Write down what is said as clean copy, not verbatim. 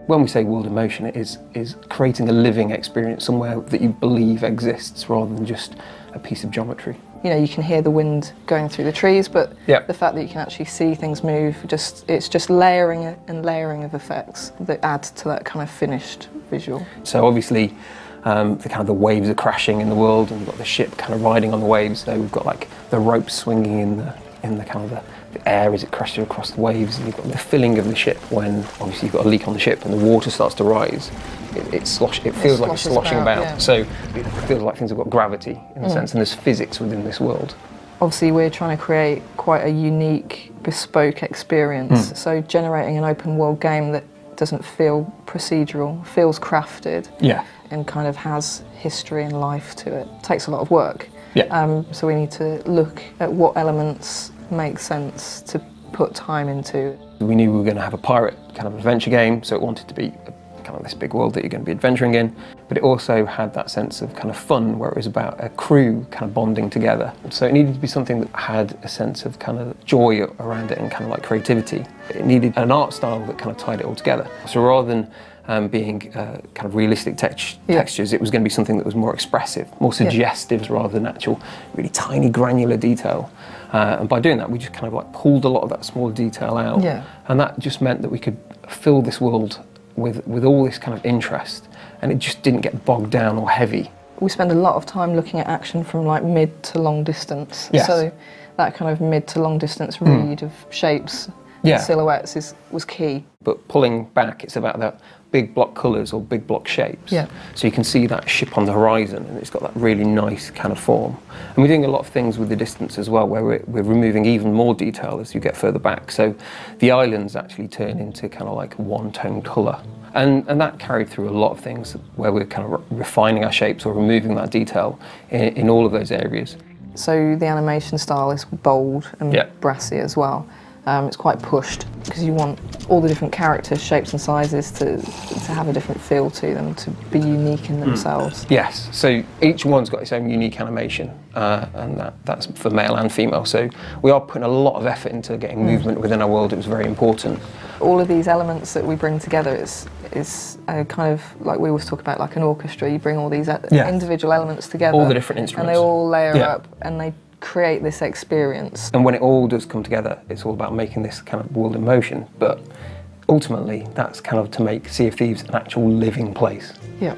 When we say world in motion, it is creating a living experience somewhere that you believe exists rather than just a piece of geometry. You know, you can hear the wind going through the trees, but Yep. the fact that you can actually see things move, it's just layering and layering of effects that add to that kind of finished visual. So obviously, the waves are crashing in the world, and you've got the ship kind of riding on the waves. So we've got like the ropes swinging in the kind of the air as it crashes across the waves, and you've got the filling of the ship when obviously you've got a leak on the ship and the water starts to rise. It feels like it's sloshing about. Yeah. So it feels like things have got gravity in a sense, and there's physics within this world. Obviously, we're trying to create quite a unique, bespoke experience. So generating an open world game that doesn't feel procedural, feels crafted, Yeah. and kind of has history and life to it. Takes a lot of work. Yeah. So we need to look at what elements make sense to put time into. We knew we were going to have a pirate kind of adventure game, so it wanted to be kind of this big world that you're going to be adventuring in, but it also had that sense of kind of fun where it was about a crew kind of bonding together. So it needed to be something that had a sense of kind of joy around it and kind of like creativity. It needed an art style that kind of tied it all together. So rather than being kind of realistic textures, it was going to be something that was more expressive, more suggestive rather than actual really tiny granular detail. And by doing that, we just kind of like pulled a lot of that small detail out. Yeah. And that just meant that we could fill this world with all this kind of interest, and it just didn't get bogged down or heavy. We spend a lot of time looking at action from like mid to long distance. Yes. So that kind of mid to long distance read of shapes, silhouettes was key. But Pulling back, it's about that big block colours or big block shapes. Yeah. So you can see that ship on the horizon, and it's got that really nice kind of form. And we're doing a lot of things with the distance as well, where we're removing even more detail as you get further back. So the islands actually turn into kind of like one-tone colour. And that carried through a lot of things where we're kind of refining our shapes or removing that detail in all of those areas. So the animation style is bold and brassy as well. It's quite pushed because you want all the different characters, shapes and sizes to have a different feel to them, to be unique in themselves. Yes, so each one's got its own unique animation, and that's for male and female. So we are putting a lot of effort into getting movement within our world. It was very important. All of these elements that we bring together is kind of like we always talk about, like an orchestra. You bring all these individual elements together. All the different instruments. And they all layer up and they create this experience. And when it all does come together, it's all about making this kind of world in motion. But ultimately, that's kind of to make Sea of Thieves an actual living place. Yeah.